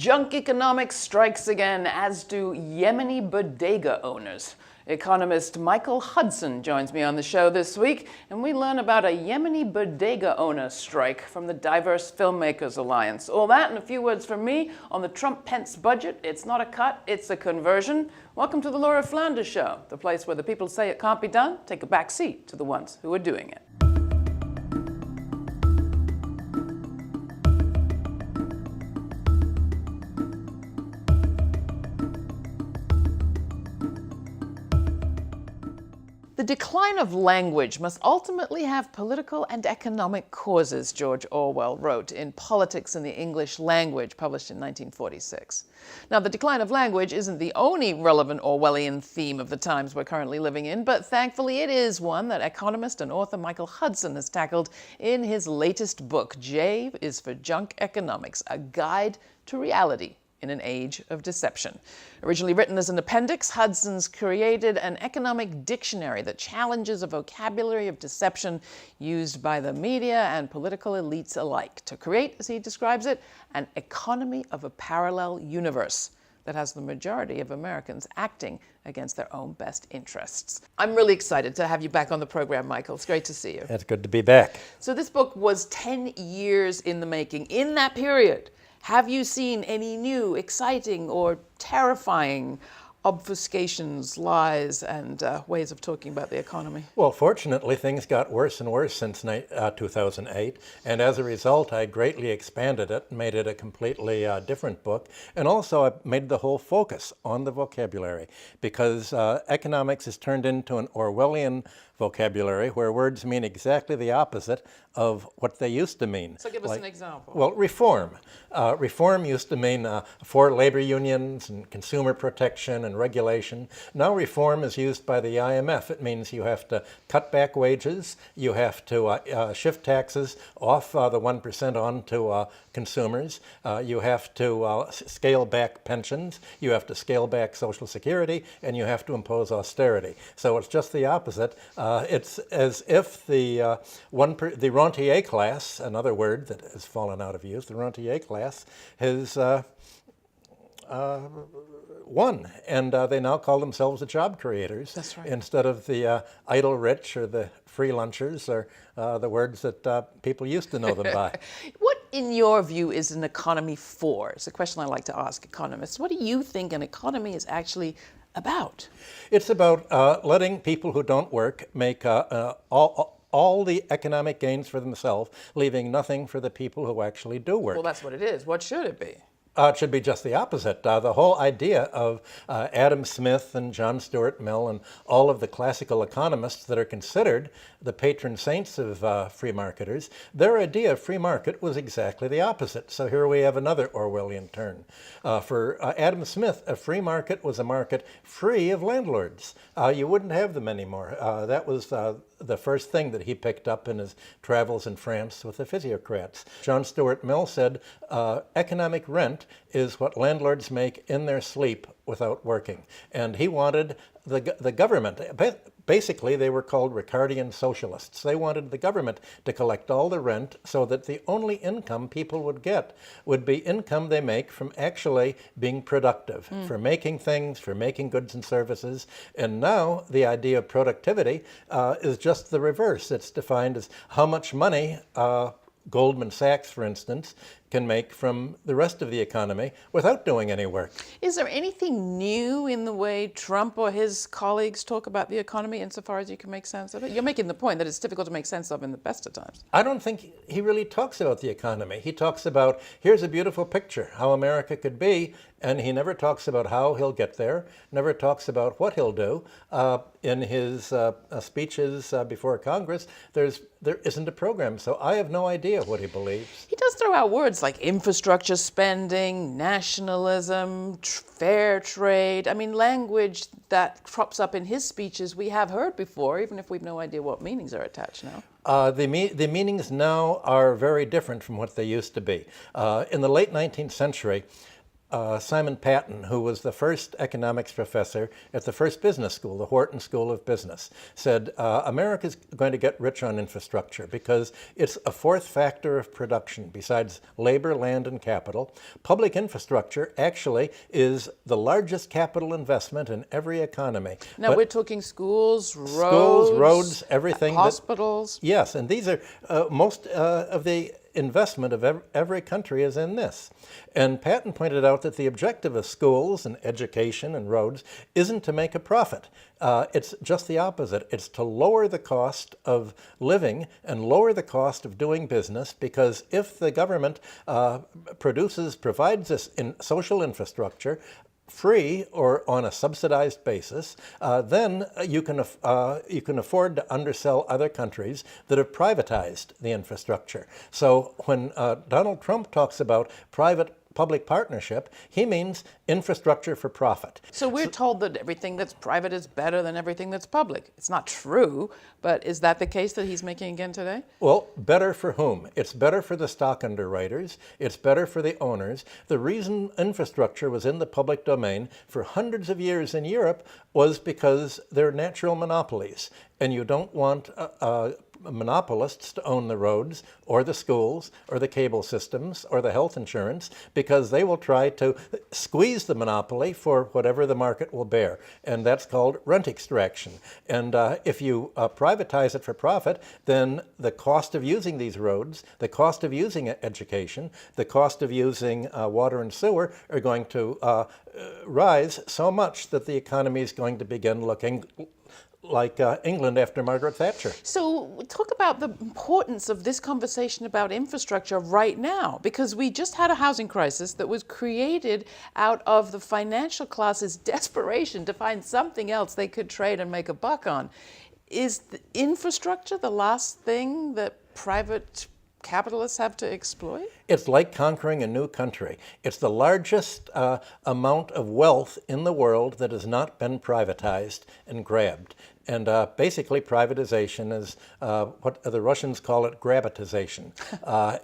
Junk economics strikes again, as do Yemeni bodega owners. Economist Michael Hudson joins me on the show this week, and we learn about a Yemeni bodega owner strike from the Diverse Filmmakers Alliance. All that and a few words from me on the Trump-Pence budget. It's not a cut, it's a conversion. Welcome to the Laura Flanders Show, the place where the people say it can't be done take a back seat to the ones who are doing it. The decline of language must ultimately have political and economic causes, George Orwell wrote in Politics in the English Language, published in 1946. Now, the decline of language isn't the only relevant Orwellian theme of the times we're currently living in, but thankfully it is one that economist and author Michael Hudson has tackled in his latest book, J is for Junk Economics, a guide to reality in an age of deception. Originally written as an appendix, Hudson's created an economic dictionary that challenges a vocabulary of deception used by the media and political elites alike to create, as he describes it, an economy of a parallel universe that has the majority of Americans acting against their own best interests. I'm really excited to have you back on the program, Michael. It's great to see you. It's good to be back. So this book was 10 years in the making. In that period, have you seen any new, exciting, or terrifying obfuscations, lies, and ways of talking about the economy? Well, fortunately, things got worse and worse since 2008, and as a result, I greatly expanded it, made it a completely different book, and also I made the whole focus on the vocabulary, because economics has turned into an Orwellian vocabulary where words mean exactly the opposite of what they used to mean. So give us an example. Well, reform. Reform used to mean for labor unions and consumer protection and regulation. Now reform is used by the IMF. It means you have to cut back wages, you have to shift taxes off the 1% on to consumers, you have to scale back pensions, you have to scale back Social Security, and you have to impose austerity. So it's just the opposite. It's as if the rentier class, another word that has fallen out of use, the rentier class has won, and they now call themselves the job creators. That's right. Instead of the idle rich or the free lunchers or the words that people used to know them by. What, in your view, is an economy for? It's a question I like to ask economists. What do you think an economy is actually about? It's about letting people who don't work make all the economic gains for themselves, leaving nothing for the people who actually do work. Well, that's what it is. What should it be? It should be just the opposite. The whole idea of Adam Smith and John Stuart Mill and all of the classical economists that are considered the patron saints of free marketers, their idea of free market was exactly the opposite. So here we have another Orwellian turn. For Adam Smith, a free market was a market free of landlords. You wouldn't have them anymore. That was the first thing that he picked up in his travels in France with the physiocrats. John Stuart Mill said, economic rent is what landlords make in their sleep without working. And he wanted the government, basically they were called Ricardian socialists. They wanted the government to collect all the rent so that the only income people would get would be income they make from actually being productive, for making things, for making goods and services. And now the idea of productivity is just the reverse. It's defined as how much money Goldman Sachs, for instance, can make from the rest of the economy without doing any work. Is there anything new in the way Trump or his colleagues talk about the economy insofar as you can make sense of it? You're making the point that it's difficult to make sense of in the best of times. I don't think he really talks about the economy. He talks about, here's a beautiful picture, how America could be, and he never talks about how he'll get there, never talks about what he'll do. In his speeches before Congress, there isn't a program, so I have no idea what he believes. He does throw out words like infrastructure spending, nationalism, fair trade. I mean, language that crops up in his speeches we have heard before, even if we've no idea what meanings are attached now. The meanings now are very different from what they used to be. In the late 19th century, Simon Patton, who was the first economics professor at the first business school, the Wharton School of Business, said America's going to get rich on infrastructure because it's a fourth factor of production besides labor, land, and capital. Public infrastructure actually is the largest capital investment in every economy. Now we're talking schools, roads, everything. Hospitals. Yes, and these are most of the investment of every country is in this. And Patton pointed out that the objective of schools and education and roads isn't to make a profit. It's just the opposite. It's to lower the cost of living and lower the cost of doing business, because if the government provides this social infrastructure free or on a subsidized basis, then you can afford to undersell other countries that have privatized the infrastructure. So when Donald Trump talks about private-public partnership, he means infrastructure for profit. So we're told that everything that's private is better than everything that's public. It's not true, but is that the case that he's making again today? Well, better for whom? It's better for the stock underwriters. It's better for the owners. The reason infrastructure was in the public domain for hundreds of years in Europe was because they're natural monopolies, and you don't want monopolists to own the roads or the schools or the cable systems or the health insurance, because they will try to squeeze the monopoly for whatever the market will bear. And that's called rent extraction. And if you privatize it for profit, then the cost of using these roads, the cost of using education, the cost of using water and sewer are going to rise so much that the economy is going to begin looking like England after Margaret Thatcher. So talk about the importance of this conversation about infrastructure right now, because we just had a housing crisis that was created out of the financial class's desperation to find something else they could trade and make a buck on. Is the infrastructure the last thing that private capitalists have to exploit? It's like conquering a new country. It's the largest amount of wealth in the world that has not been privatized and grabbed. And basically privatization is what the Russians call it grabitization.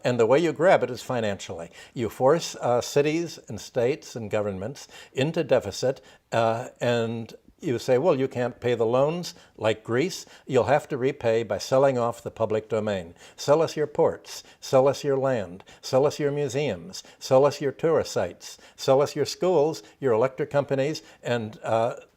And the way you grab it is financially. You force cities and states and governments into deficit, and you say, well, you can't pay the loans like Greece. You'll have to repay by selling off the public domain. Sell us your ports. Sell us your land. Sell us your museums. Sell us your tourist sites. Sell us your schools, your electric companies, and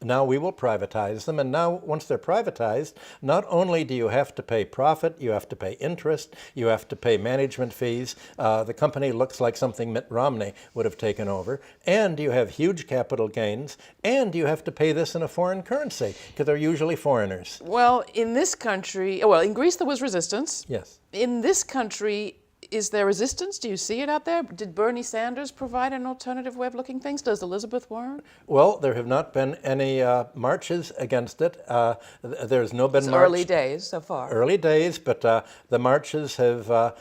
now we will privatize them. And now, once they're privatized, not only do you have to pay profit, you have to pay interest, you have to pay management fees. The company looks like something Mitt Romney would have taken over. And you have huge capital gains, and you have to pay this in a foreign currency, because they're usually foreigners. Well, in this country, well, in Greece there was resistance. Yes. In this country, is there resistance? Do you see it out there? Did Bernie Sanders provide an alternative way of looking things? Does Elizabeth Warren? Well, there have not been any marches against it. There's no been march. Early days so far. Early days, but the marches have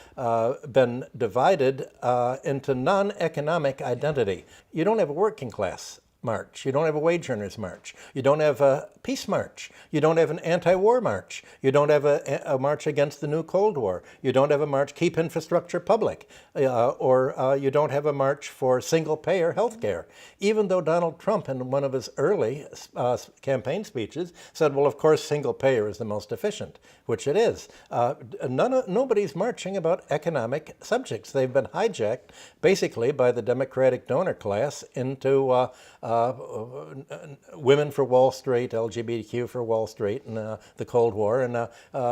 been divided into non-economic identity. You don't have a working class march. You don't have a wage earners march. You don't have a peace march. You don't have an anti-war march. You don't have a march against the new Cold War. You don't have a march, keep infrastructure public. Or you don't have a march for single-payer health care. Even though Donald Trump, in one of his early campaign speeches, said, well, of course, single-payer is the most efficient, which it is. Nobody's marching about economic subjects. They've been hijacked, basically, by the Democratic donor class into Women for Wall Street, LGBTQ for Wall Street, and the Cold War, and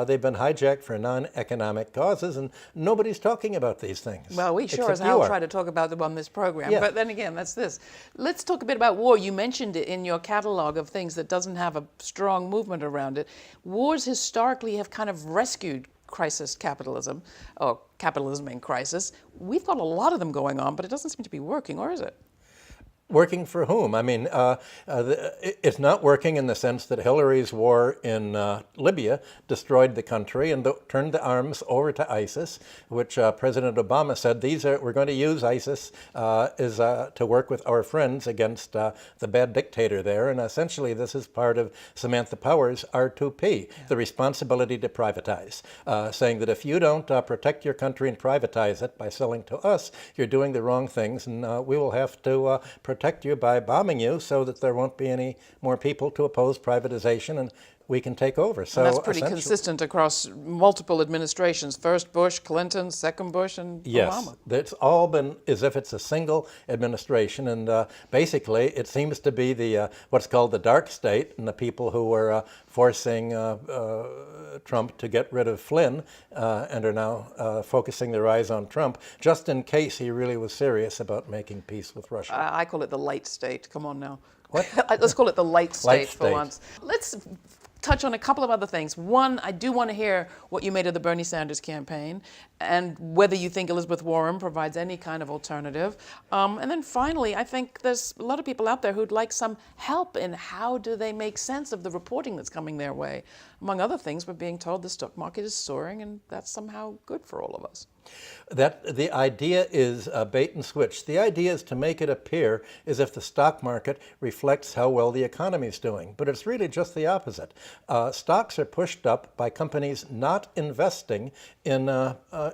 they've been hijacked for non-economic causes, and nobody's talking about these things. Well, we sure as hell try to talk about them on this program, but then again, that's this. Let's talk a bit about war. You mentioned it in your catalog of things that doesn't have a strong movement around it. Wars historically have kind of rescued crisis capitalism, or capitalism in crisis. We've got a lot of them going on, but it doesn't seem to be working, or is it? Working for whom? I mean, it's not working in the sense that Hillary's war in Libya destroyed the country and turned the arms over to ISIS, which President Obama said we're going to use ISIS to work with our friends against the bad dictator there. And essentially, this is part of Samantha Power's R2P, the responsibility to privatize, saying that if you don't protect your country and privatize it by selling to us, you're doing the wrong things, and we will have to protect you by bombing you so that there won't be any more people to oppose privatization and we can take over. So and that's pretty consistent across multiple administrations, first Bush, Clinton, second Bush, and Obama. Yes, it's all been as if it's a single administration, and basically it seems to be the what's called the dark state, and the people who were forcing Trump to get rid of Flynn and are now focusing their eyes on Trump, just in case he really was serious about making peace with Russia. I call it the light state. Come on now. What? Let's call it the light state, Light for state. once. Let's touch on a couple of other things. One, I do want to hear what you made of the Bernie Sanders campaign and whether you think Elizabeth Warren provides any kind of alternative. And then finally, I think there's a lot of people out there who'd like some help in how do they make sense of the reporting that's coming their way. Among other things, we're being told the stock market is soaring, and that's somehow good for all of us. That the idea is bait and switch. The idea is to make it appear as if the stock market reflects how well the economy is doing, but it's really just the opposite. Stocks are pushed up by companies not investing in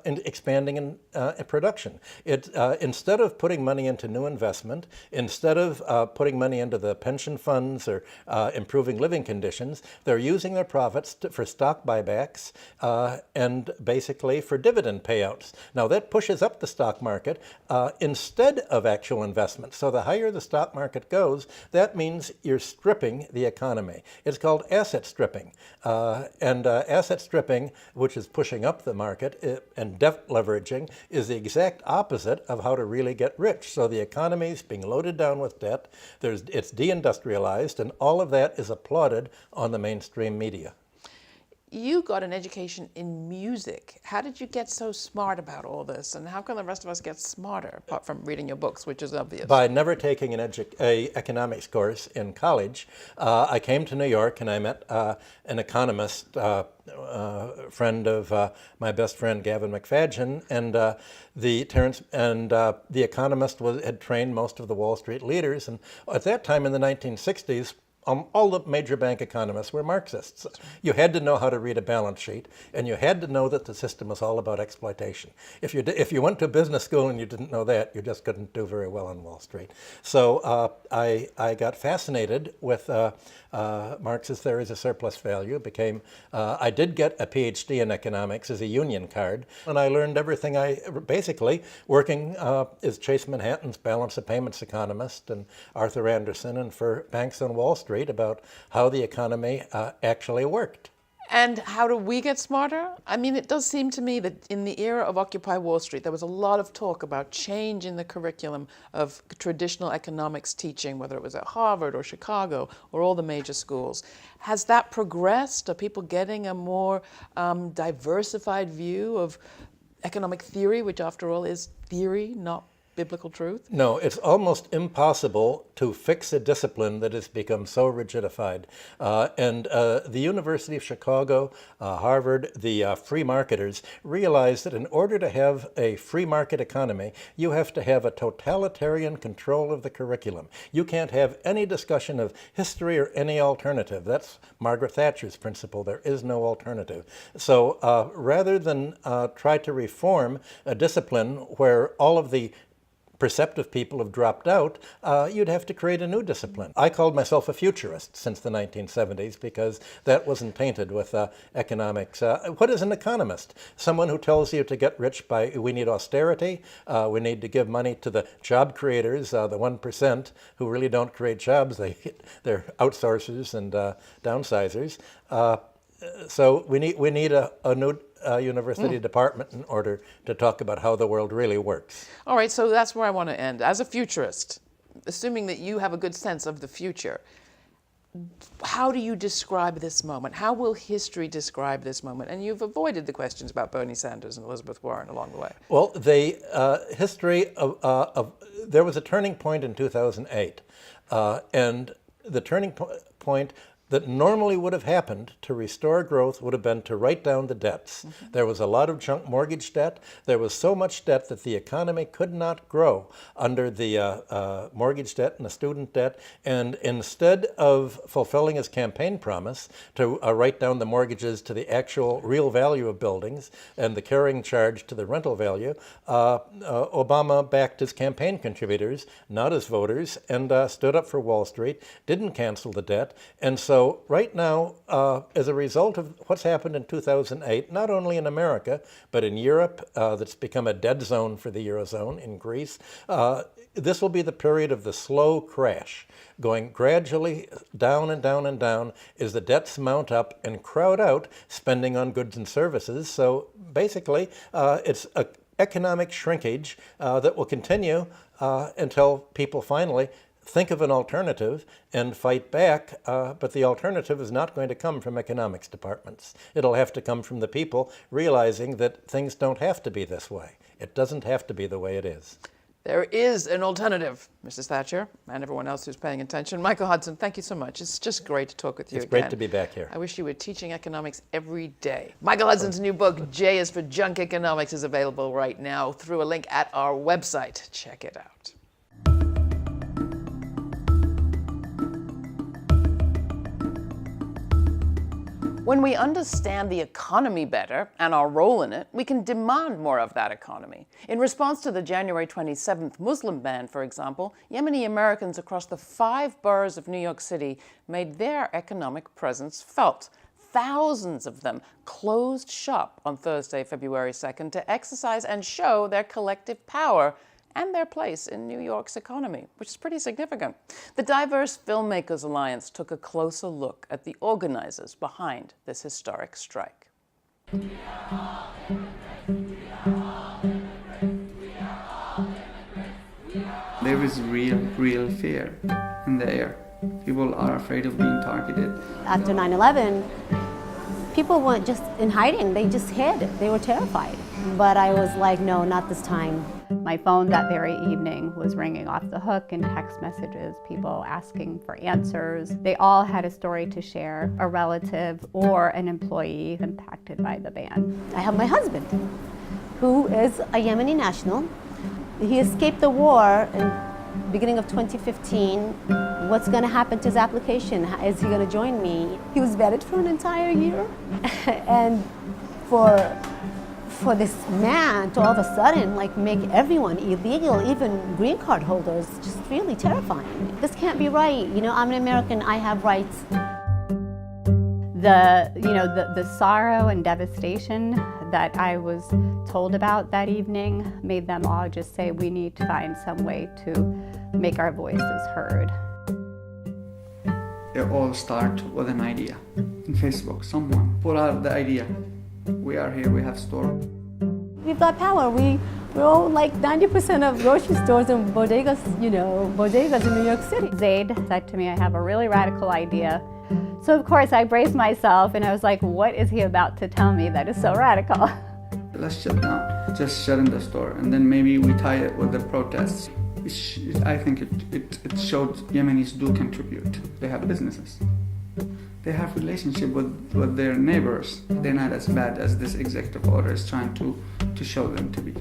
expanding in production. Instead of putting money into new investment, instead of putting money into the pension funds or improving living conditions, they're using their profits for stock buybacks and basically for dividend payouts. Now that pushes up the stock market instead of actual investment. So the higher the stock market goes, that means you're stripping the economy. It's called asset stripping. And asset stripping, which is pushing up the market, and debt leveraging is the exact opposite of how to really get rich. So the economy is being loaded down with debt, it's deindustrialized, and all of that is applauded on the mainstream media. You got an education in music. How did you get so smart about all this? And how can the rest of us get smarter, apart from reading your books, which is obvious? By never taking an economics course in college. I came to New York and I met an economist, friend of my best friend Gavin McFadgen, and the economist had trained most of the Wall Street leaders. And at that time in the 1960s, all the major bank economists were Marxists. You had to know how to read a balance sheet, and you had to know that the system was all about exploitation. If you went to business school and you didn't know that, you just couldn't do very well on Wall Street. So I got fascinated with Marx's theories of surplus value. I did get a PhD in economics as a union card, and I learned everything basically working as Chase Manhattan's balance of payments economist and Arthur Andersen, and for banks on Wall Street, about how the economy actually worked. And how do we get smarter? I mean, it does seem to me that in the era of Occupy Wall Street, there was a lot of talk about change in the curriculum of traditional economics teaching, whether it was at Harvard or Chicago or all the major schools. Has that progressed? Are people getting a more diversified view of economic theory, which after all is theory, not biblical truth? No, it's almost impossible to fix a discipline that has become so rigidified. And the University of Chicago, Harvard, the free marketers realized that in order to have a free market economy, you have to have a totalitarian control of the curriculum. You can't have any discussion of history or any alternative. That's Margaret Thatcher's principle. There is no alternative. So rather than try to reform a discipline where all of the perceptive people have dropped out, you'd have to create a new discipline. I called myself a futurist since the 1970s because that wasn't tainted with economics. What is an economist? Someone who tells you to get rich by, we need austerity, we need to give money to the job creators, the 1% who really don't create jobs, they're outsourcers and downsizers. So we need a new university department in order to talk about how the world really works. All right, so that's where I want to end. As a futurist, assuming that you have a good sense of the future, How do you describe this moment? How will history describe this moment? And you've avoided the questions about Bernie Sanders and Elizabeth Warren along the way. Well, history of there was a turning point in 2008, and the turning point that normally would have happened to restore growth would have been to write down the debts. Mm-hmm. There was a lot of junk mortgage debt. There was so much debt that the economy could not grow under the mortgage debt and the student debt. And instead of fulfilling his campaign promise to write down the mortgages to the actual real value of buildings and the carrying charge to the rental value, Obama backed his campaign contributors, not his voters, and stood up for Wall Street, didn't cancel the debt. And so right now, as a result of what's happened in 2008, not only in America, but in Europe, that's become a dead zone for the Eurozone, in Greece, this will be the period of the slow crash, going gradually down and down and down as the debts mount up and crowd out spending on goods and services. So basically, it's an economic shrinkage that will continue until people finally think of an alternative and fight back, but the alternative is not going to come from economics departments. It'll have to come from the people realizing that things don't have to be this way. It doesn't have to be the way it is. There is an alternative, Mrs. Thatcher, and everyone else who's paying attention. Michael Hudson, thank you so much. It's just great to talk with you again. It's great to be back here. I wish you were teaching economics every day. Michael Hudson's new book, J is for Junk Economics, is available right now through a link at our website. Check it out. When we understand the economy better and our role in it, we can demand more of that economy. In response to the January 27th Muslim ban, for example, Yemeni Americans across the 5 boroughs of New York City made their economic presence felt. Thousands of them closed shop on Thursday, February 2nd, to exercise and show their collective power and their place in New York's economy, which is pretty significant. The Diverse Filmmakers Alliance took a closer look at the organizers behind this historic strike. There is real fear in the air. People are afraid of being targeted. After 9/11, people weren't just in hiding, they just hid. They were terrified. But I was like, no, not this time. My phone that very evening was ringing off the hook in text messages, people asking for answers. They all had a story to share, a relative or an employee impacted by the ban. I have my husband, who is a Yemeni national. He escaped the war in the beginning of 2015. What's going to happen to his application? Is he going to join me? He was vetted for an entire year. And for this man to all of a sudden make everyone illegal, even green card holders, just really terrifying. This can't be right. I'm an American, I have rights. The sorrow and devastation that I was told about that evening made them all just say, we need to find some way to make our voices heard. It all starts with an idea. In Facebook, someone put out the idea. We are here, we have store. We've got power. We own 90% of grocery stores and bodegas, bodegas in New York City. Zaid said to me, I have a really radical idea. So of course I braced myself and I was like, what is he about to tell me that is so radical? Let's shut down, just shut in the store, and then maybe we tie it with the protests. I think it showed Yemenis do contribute. They have businesses. They have relationship with their neighbors. They're not as bad as this executive order is trying to show them to be.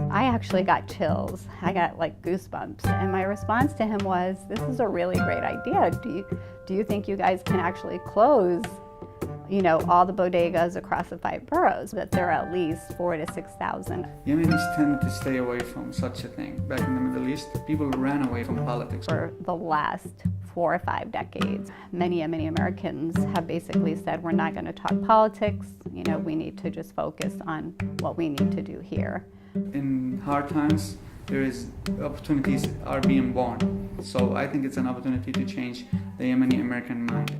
I actually got chills. I got goosebumps. And my response to him was, this is a really great idea. Do you think you guys can actually close, all the bodegas across the 5 boroughs? That there are at least 4,000 to 6,000. Yemenis tend to stay away from such a thing. Back in the Middle East, people ran away from politics. For the last 4 or 5 decades, many Americans have basically said, we're not going to talk politics. We need to just focus on what we need to do here. In hard times, opportunities are being born. So I think it's an opportunity to change the Yemeni American mind.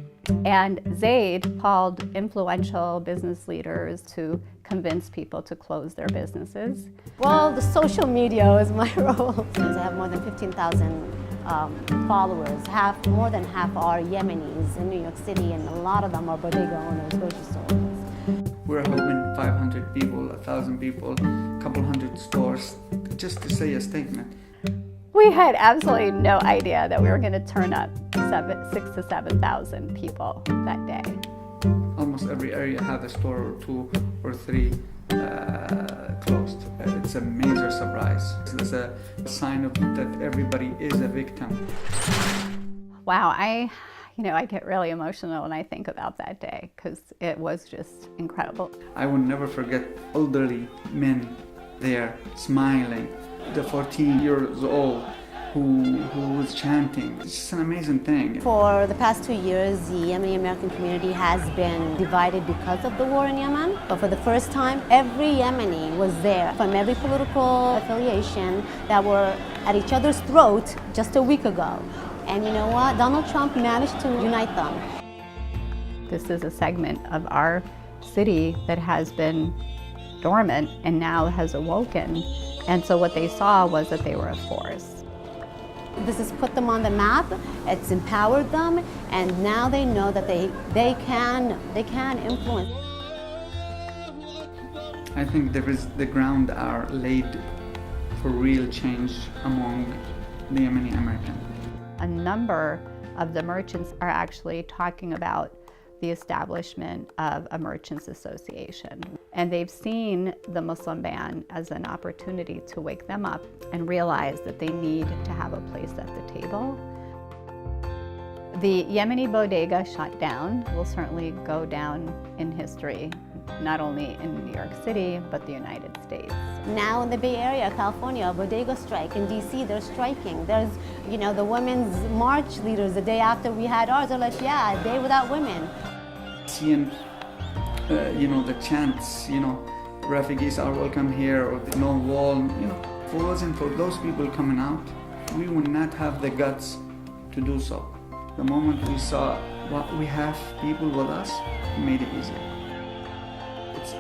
And Zaid called influential business leaders to convince people to close their businesses. Well, the social media is my role. I have more than 15,000 followers. More than half are Yemenis in New York City, and a lot of them are bodega owners, grocery store owners. We're hoping 500 people, 1,000 people, a couple hundred stores, just to say a statement. We had absolutely no idea that we were going to turn up 6,000 to 7,000 people that day. Almost every area had a store or 2 or 3 closed. It's a major surprise. It's a sign of that everybody is a victim. Wow, I get really emotional when I think about that day because it was just incredible. I will never forget elderly men there smiling, the 14 years old who was chanting. It's just an amazing thing. For the past 2 years, the Yemeni American community has been divided because of the war in Yemen. But for the first time, every Yemeni was there from every political affiliation that were at each other's throat just a week ago. And you know what? Donald Trump managed to unite them. This is a segment of our city that has been dormant and now has awoken. And so what they saw was that they were a force. This has put them on the map, it's empowered them, and now they know that they can influence. I think the ground are laid for real change among the Yemeni American. A number of the merchants are actually talking about the establishment of a merchants association. And they've seen the Muslim ban as an opportunity to wake them up and realize that they need to have a place at the table. The Yemeni bodega shut down will certainly go down in history, not only in New York City, but the United States. Now in the Bay Area, California, bodega strike. In DC, they're striking. There's, the women's march leaders the day after we had ours are like, yeah, a day without women. Seeing, the chants, refugees are welcome here, or the no wall, if it wasn't for those people coming out, we would not have the guts to do so. The moment we saw what we have people with us, it made it easier.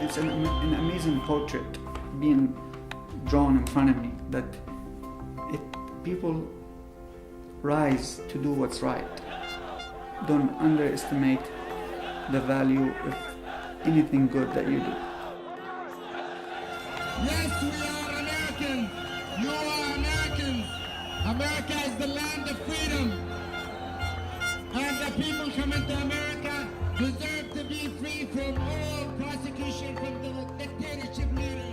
It's an amazing portrait being drawn in front of me that people rise to do what's right. Don't underestimate the value of anything good that you do. Yes, we are Americans. You are Americans. America is the land of freedom. And the people coming to America deserve to be free from all prosecution from the dictatorship leaders.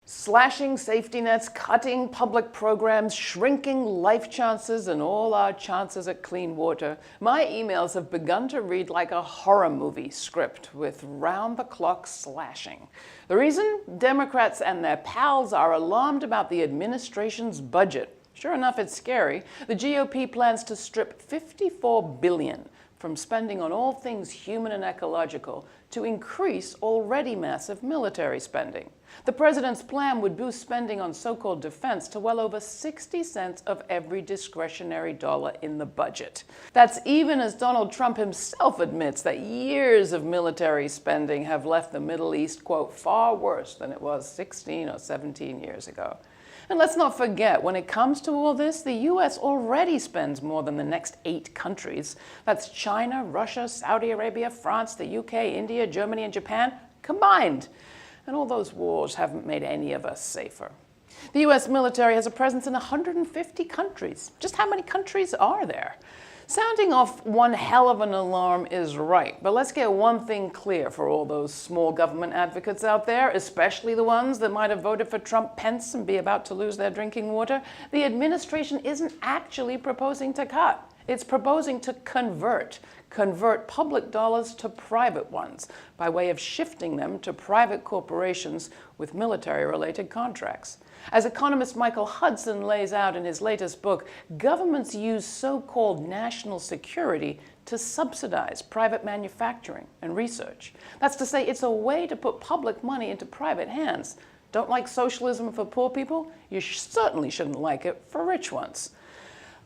Slashing safety nets, cutting public programs, shrinking life chances and all our chances at clean water. My emails have begun to read like a horror movie script with round-the-clock slashing. The reason? Democrats and their pals are alarmed about the administration's budget. Sure enough, it's scary. The GOP plans to strip $54 billion from spending on all things human and ecological to increase already massive military spending. The president's plan would boost spending on so-called defense to well over 60 cents of every discretionary dollar in the budget. That's even as Donald Trump himself admits that years of military spending have left the Middle East, quote, far worse than it was 16 or 17 years ago. And let's not forget, when it comes to all this, the U.S. already spends more than the next 8 countries. That's China, Russia, Saudi Arabia, France, the UK, India, Germany, and Japan combined. And all those wars haven't made any of us safer. The U.S. military has a presence in 150 countries. Just how many countries are there? Sounding off one hell of an alarm is right, but let's get one thing clear for all those small government advocates out there, especially the ones that might have voted for Trump-Pence and be about to lose their drinking water. The administration isn't actually proposing to cut. It's proposing to convert public dollars to private ones by way of shifting them to private corporations with military-related contracts. As economist Michael Hudson lays out in his latest book, governments use so-called national security to subsidize private manufacturing and research. That's to say, it's a way to put public money into private hands. Don't like socialism for poor people? You certainly shouldn't like it for rich ones.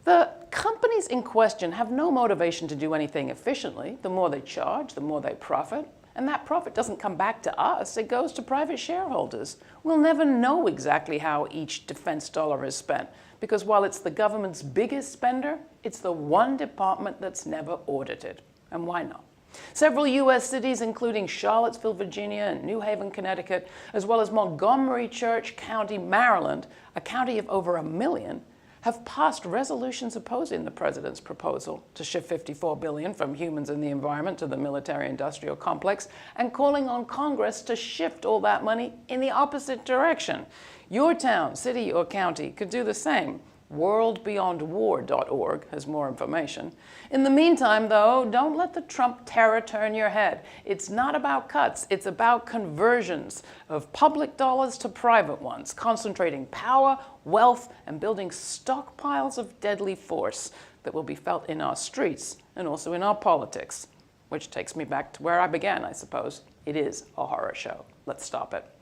The companies in question have no motivation to do anything efficiently. The more they charge, the more they profit. And that profit doesn't come back to us, it goes to private shareholders. We'll never know exactly how each defense dollar is spent, because while it's the government's biggest spender, it's the one department that's never audited. And why not? Several U.S. cities, including Charlottesville, Virginia, and New Haven, Connecticut, as well as Montgomery Church County, Maryland, a county of over 1 million, have passed resolutions opposing the president's proposal to shift $54 billion from humans and the environment to the military-industrial complex, and calling on Congress to shift all that money in the opposite direction. Your town, city, or county could do the same. WorldBeyondWar.org has more information. In the meantime, though, don't let the Trump terror turn your head. It's not about cuts, it's about conversions of public dollars to private ones, concentrating power, wealth, and building stockpiles of deadly force that will be felt in our streets and also in our politics. Which takes me back to where I began, I suppose. It is a horror show. Let's stop it.